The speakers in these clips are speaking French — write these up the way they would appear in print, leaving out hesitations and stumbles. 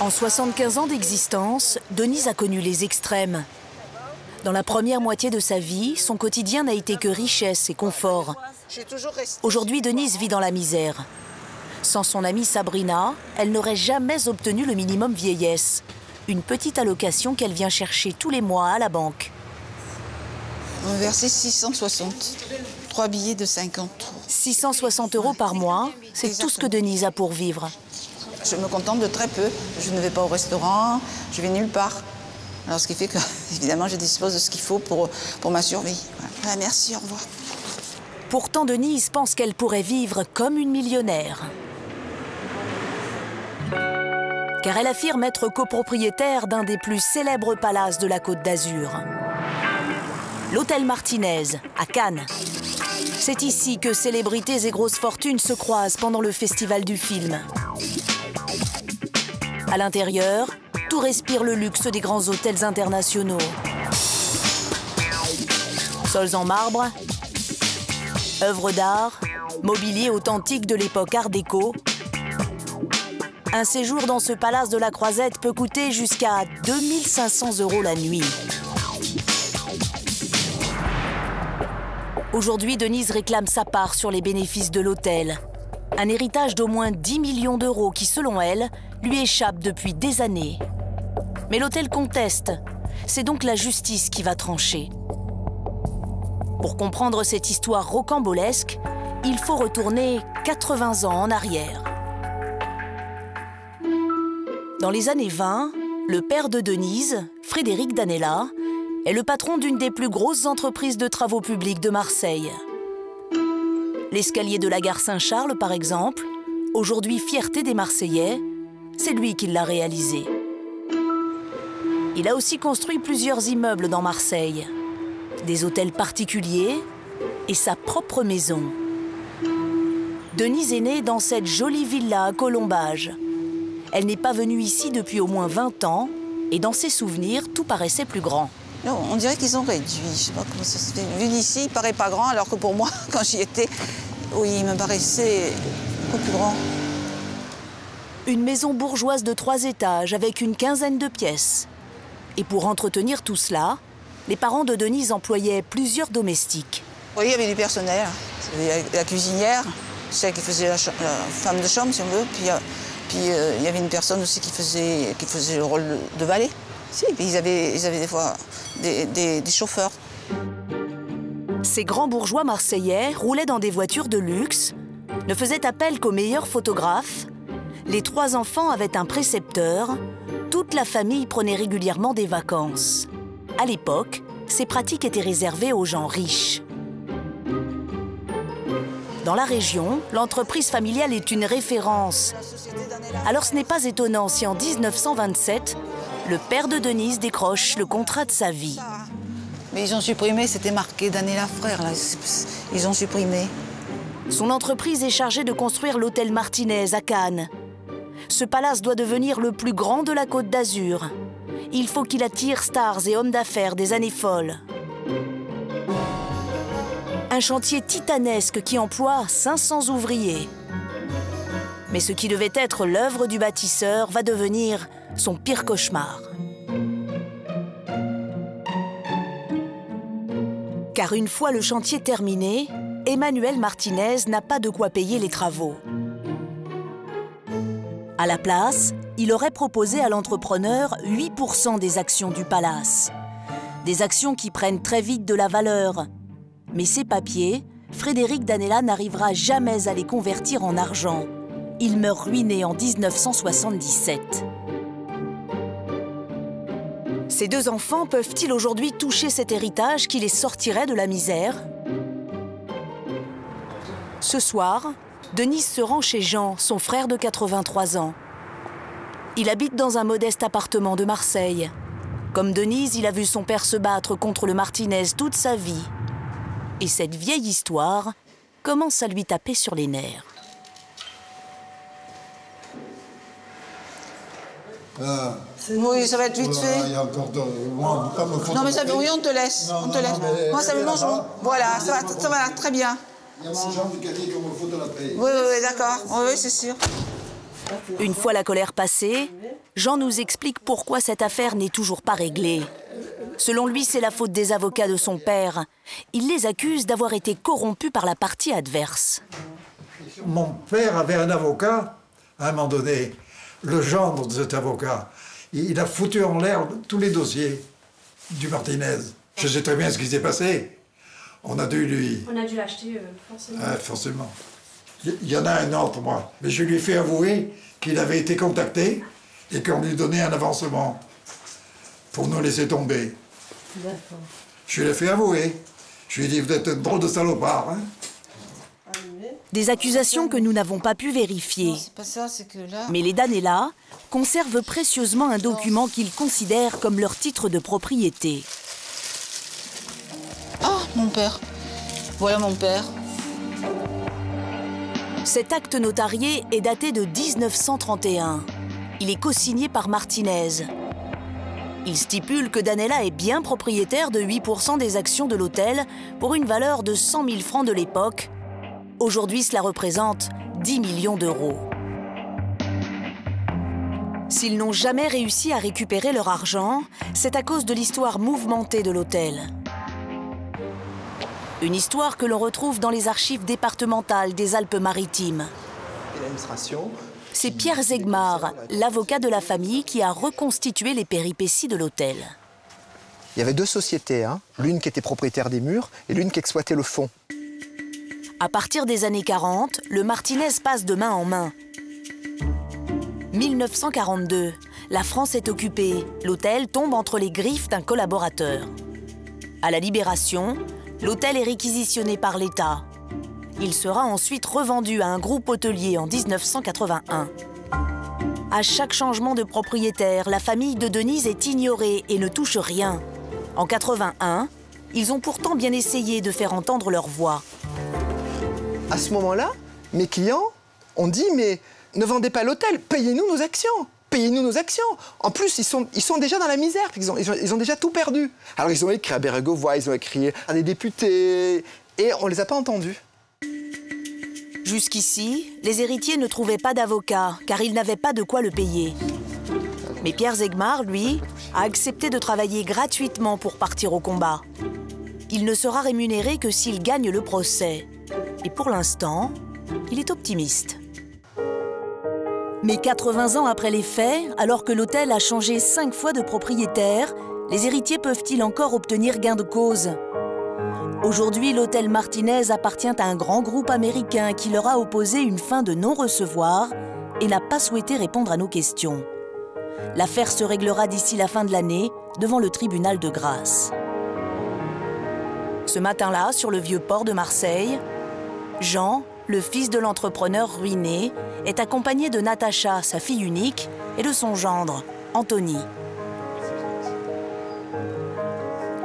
En 75 ans d'existence, Denise a connu les extrêmes. Dans la première moitié de sa vie, son quotidien n'a été que richesse et confort. Aujourd'hui, Denise vit dans la misère. Sans son amie Sabrina, elle n'aurait jamais obtenu le minimum vieillesse, une petite allocation qu'elle vient chercher tous les mois à la banque. On a versé 660, 3 billets de 50. 660 € par mois, c'est tout ce que Denise a pour vivre. Je me contente de très peu. Je ne vais pas au restaurant, je vais nulle part. Alors ce qui fait que, évidemment, je dispose de ce qu'il faut pour ma survie. Voilà. Merci, au revoir. Pourtant, Denise pense qu'elle pourrait vivre comme une millionnaire. Car elle affirme être copropriétaire d'un des plus célèbres palaces de la Côte d'Azur. L'Hôtel Martinez, à Cannes. C'est ici que célébrités et grosses fortunes se croisent pendant le festival du film. À l'intérieur, tout respire le luxe des grands hôtels internationaux. Sols en marbre, œuvres d'art, mobilier authentique de l'époque Art déco. Un séjour dans ce palace de la Croisette peut coûter jusqu'à 2 500 € la nuit. Aujourd'hui, Denise réclame sa part sur les bénéfices de l'hôtel. Un héritage d'au moins 10 millions d'euros qui, selon elle, lui échappe depuis des années. Mais l'hôtel conteste. C'est donc la justice qui va trancher. Pour comprendre cette histoire rocambolesque, il faut retourner 80 ans en arrière. Dans les années 20, le père de Denise, Frédéric Danella, est le patron d'une des plus grosses entreprises de travaux publics de Marseille. L'escalier de la gare Saint-Charles, par exemple, aujourd'hui fierté des Marseillais, c'est lui qui l'a réalisé. Il a aussi construit plusieurs immeubles dans Marseille, des hôtels particuliers et sa propre maison. Denise est née dans cette jolie villa à Colombages. Elle n'est pas venue ici depuis au moins 20 ans et dans ses souvenirs, tout paraissait plus grand. Non, on dirait qu'ils ont réduit, je ne sais pas comment ça se fait. Vu d'ici, il ne paraît pas grand, alors que pour moi, quand j'y étais, oui, il me paraissait beaucoup plus grand. Une maison bourgeoise de 3 étages avec une quinzaine de pièces. Et pour entretenir tout cela, les parents de Denise employaient plusieurs domestiques. Oui, il y avait du personnel. Il y avait la cuisinière, celle qui faisait la femme de chambre, si on veut. Puis il y avait une personne aussi qui faisait le rôle de valet. Si, puis ils avaient des fois des chauffeurs. Ces grands bourgeois marseillais roulaient dans des voitures de luxe, ne faisaient appel qu'aux meilleurs photographes. Les 3 enfants avaient un précepteur. Toute la famille prenait régulièrement des vacances. À l'époque, ces pratiques étaient réservées aux gens riches. Dans la région, l'entreprise familiale est une référence. Alors ce n'est pas étonnant si en 1927, le père de Denise décroche le contrat de sa vie. Mais ils ont supprimé, c'était marqué Danella Frères, là. Ils ont supprimé. Son entreprise est chargée de construire l'hôtel Martinez à Cannes. Ce palace doit devenir le plus grand de la Côte d'Azur. Il faut qu'il attire stars et hommes d'affaires des années folles. Un chantier titanesque qui emploie 500 ouvriers. Mais ce qui devait être l'œuvre du bâtisseur va devenir son pire cauchemar. Car une fois le chantier terminé, Emmanuel Martinez n'a pas de quoi payer les travaux. À la place, il aurait proposé à l'entrepreneur 8% des actions du palace. Des actions qui prennent très vite de la valeur. Mais ces papiers, Frédéric Danella n'arrivera jamais à les convertir en argent. Il meurt ruiné en 1977. Ces 2 enfants peuvent-ils aujourd'hui toucher cet héritage qui les sortirait de la misère? Ce soir, Denise se rend chez Jean, son frère de 83 ans. Il habite dans un modeste appartement de Marseille. Comme Denise, il a vu son père se battre contre le Martinez toute sa vie. Et cette vieille histoire commence à lui taper sur les nerfs. Oui, ça va être vite fait. Non, mais ça, oui, on te laisse. Non, on te laisse. mais, Moi, ça me mange. Voilà, ça va, très bien. Il y a mon jambe qui a dit qu'on me fout de la paix. Oui, d'accord. Oui, c'est sûr. Une fois la colère passée, Jean nous explique pourquoi cette affaire n'est toujours pas réglée. Selon lui, c'est la faute des avocats de son père. Il les accuse d'avoir été corrompus par la partie adverse. Mon père avait un avocat, à un moment donné, le gendre de cet avocat. Il a foutu en l'air tous les dossiers du Martinez. Je sais très bien ce qui s'est passé. On a dû l'acheter, forcément. Forcément. Il y en a un autre, moi. Mais je lui ai fait avouer qu'il avait été contacté et qu'on lui donnait un avancement pour nous laisser tomber. D'accord. Je lui ai fait avouer. Je lui ai dit, vous êtes un drôle de salopard. Hein? Des accusations que nous n'avons pas pu vérifier. Non, c'est pas ça, c'est que là... Mais les Danella conservent précieusement un document qu'ils considèrent comme leur titre de propriété. Ah, mon père. Voilà mon père. Cet acte notarié est daté de 1931. Il est co-signé par Martinez. Il stipule que Danella est bien propriétaire de 8% des actions de l'hôtel pour une valeur de 100 000 francs de l'époque. Aujourd'hui, cela représente 10 millions d'euros. S'ils n'ont jamais réussi à récupérer leur argent, c'est à cause de l'histoire mouvementée de l'hôtel. Une histoire que l'on retrouve dans les archives départementales des Alpes-Maritimes. C'est Pierre Zegmar, l'avocat de la famille, qui a reconstitué les péripéties de l'hôtel. Il y avait deux sociétés, hein, l'une qui était propriétaire des murs et l'une qui exploitait le fond. À partir des années 40, le Martinez passe de main en main. 1942, la France est occupée. L'hôtel tombe entre les griffes d'un collaborateur. À la Libération, l'hôtel est réquisitionné par l'État. Il sera ensuite revendu à un groupe hôtelier en 1981. À chaque changement de propriétaire, la famille de Denise est ignorée et ne touche rien. En 81, ils ont pourtant bien essayé de faire entendre leur voix. À ce moment-là, mes clients ont dit « mais ne vendez pas l'hôtel, payez-nous nos actions !» Payez-nous nos actions. En plus, ils sont déjà dans la misère. Ils ont déjà tout perdu. Alors, ils ont écrit à Bérégovoy, ils ont écrit à des députés, et on ne les a pas entendus. Jusqu'ici, les héritiers ne trouvaient pas d'avocat, car ils n'avaient pas de quoi le payer. Mais Pierre Zegmar, lui, a accepté de travailler gratuitement pour partir au combat. Il ne sera rémunéré que s'il gagne le procès. Et pour l'instant, il est optimiste. Mais 80 ans après les faits, alors que l'hôtel a changé 5 fois de propriétaire, les héritiers peuvent-ils encore obtenir gain de cause? Aujourd'hui, l'hôtel Martinez appartient à un grand groupe américain qui leur a opposé une fin de non-recevoir et n'a pas souhaité répondre à nos questions. L'affaire se réglera d'ici la fin de l'année devant le tribunal de grâce. Ce matin-là, sur le vieux port de Marseille, Jean, le fils de l'entrepreneur ruiné, est accompagné de Natacha, sa fille unique, et de son gendre, Anthony.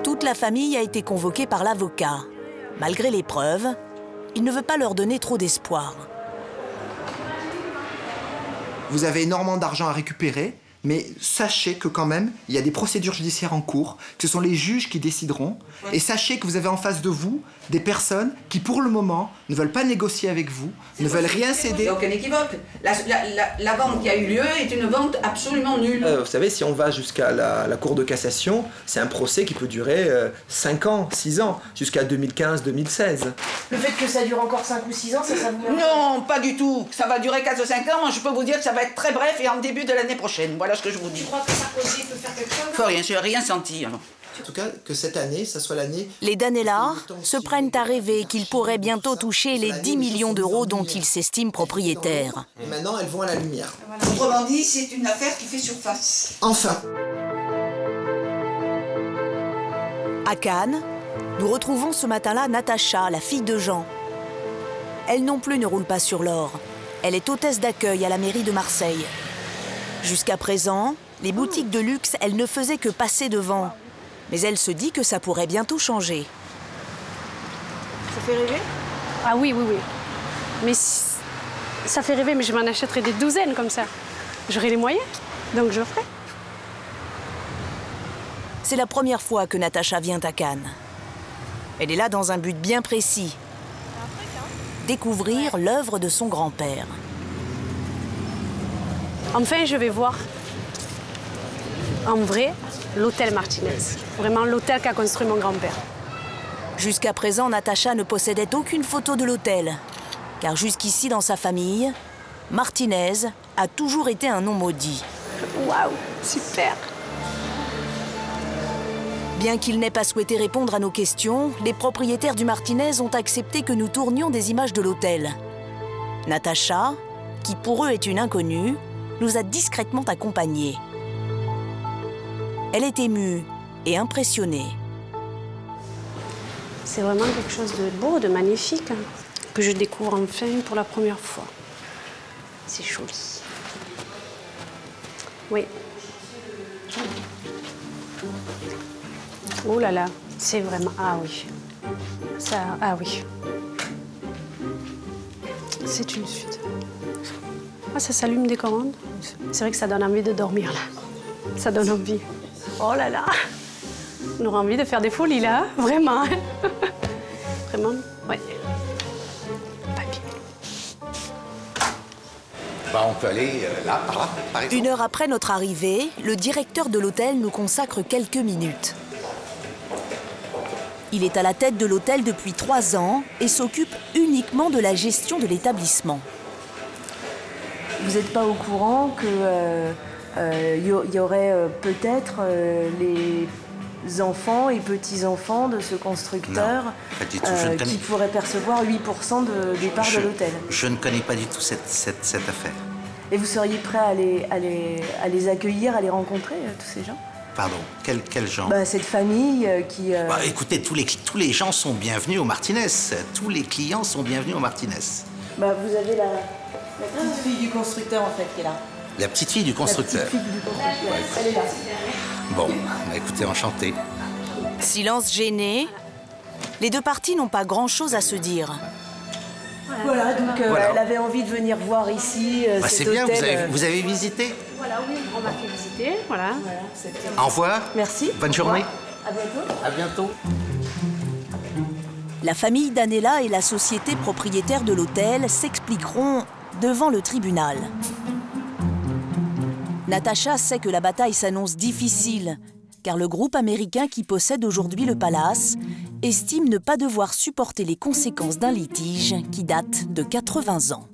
Toute la famille a été convoquée par l'avocat. Malgré les preuves, il ne veut pas leur donner trop d'espoir. Vous avez énormément d'argent à récupérer, mais sachez que quand même, il y a des procédures judiciaires en cours, que ce sont les juges qui décideront. Et sachez que vous avez en face de vous des personnes qui, pour le moment, ne veulent pas négocier avec vous, ne veulent rien céder. Il n'y a aucun équivoque. La vente qui a eu lieu est une vente absolument nulle. Vous savez, si on va jusqu'à la Cour de cassation, c'est un procès qui peut durer 5 ans, 6 ans, jusqu'à 2015-2016. Le fait que ça dure encore 5 ou 6 ans, ça vous... Non, pas du tout. Ça va durer 4 ou 5 ans. Moi, je peux vous dire que ça va être très bref et en début de l'année prochaine. Voilà ce que je vous dis. Tu crois que Sarkozy peut faire quelque chose? Faut rien, je n'ai rien senti. Alors. En tout cas, que cette année, ça soit l'année... Les Danella se prennent à rêver qu'ils pourraient bientôt toucher les 10 millions d'euros dont ils s'estiment propriétaires. Et maintenant, elles vont à la lumière. Autrement dit, c'est une affaire qui fait surface. Enfin. À Cannes, nous retrouvons ce matin-là Natacha, la fille de Jean. Elle non plus ne roule pas sur l'or. Elle est hôtesse d'accueil à la mairie de Marseille. Jusqu'à présent, les boutiques de luxe, elle ne faisait que passer devant. Mais elle se dit que ça pourrait bientôt changer. Ça fait rêver? Ah oui, oui, oui. Mais ça fait rêver, mais je m'en achèterai des douzaines comme ça. J'aurai les moyens, donc je le ferai. C'est la première fois que Natacha vient à Cannes. Elle est là dans un but bien précis. Découvrir l'œuvre de son grand-père. Enfin, je vais voir en vrai l'hôtel Martinez. Vraiment l'hôtel qu'a construit mon grand-père. Jusqu'à présent, Natacha ne possédait aucune photo de l'hôtel. Car jusqu'ici, dans sa famille, Martinez a toujours été un nom maudit. Waouh, super! Bien qu'il n'ait pas souhaité répondre à nos questions, les propriétaires du Martinez ont accepté que nous tournions des images de l'hôtel. Natacha, qui pour eux est une inconnue, nous a discrètement accompagnés. Elle est émue et impressionnée. C'est vraiment quelque chose de beau, de magnifique, hein, que je découvre enfin pour la première fois. C'est joli. Oui. Oh là là, c'est vraiment... Ah oui. Ça... Ah oui. C'est une suite. Ah, ça s'allume des commandes. C'est vrai que ça donne envie de dormir, là. Ça donne envie. Oh là là. On aura envie de faire des folies, là. Vraiment. Vraiment, ouais. Papy. On peut aller là, par là, par exemple. 1 heure après notre arrivée, le directeur de l'hôtel nous consacre quelques minutes. Il est à la tête de l'hôtel depuis 3 ans et s'occupe uniquement de la gestion de l'établissement. Vous n'êtes pas au courant qu'il y aurait peut-être les enfants et petits-enfants de ce constructeur qui pourraient percevoir 8% des parts de l'hôtel? Je ne connais pas du tout cette affaire. Et vous seriez prêt à les accueillir, à les rencontrer, tous ces gens? Pardon, quel genre? Cette famille qui... Écoutez, tous les gens sont bienvenus au Martinez. Tous les clients sont bienvenus au Martinez. Vous avez la petite fille du constructeur, en fait, qui est là. La petite fille du constructeur. La petite fille du constructeur, elle est là. Bon, écoutez, enchanté. Silence gêné. Les deux parties n'ont pas grand-chose à se dire. Voilà, donc elle avait envie de venir voir ici cet bien, hôtel. vous avez visité? Voilà, oui, on m'a fait visiter, voilà. Au revoir. Merci. Bonne journée. À bientôt. À bientôt. La famille Danella et la société propriétaire de l'hôtel s'expliqueront devant le tribunal. Natacha sait que la bataille s'annonce difficile, car le groupe américain qui possède aujourd'hui le palace estime ne pas devoir supporter les conséquences d'un litige qui date de 80 ans.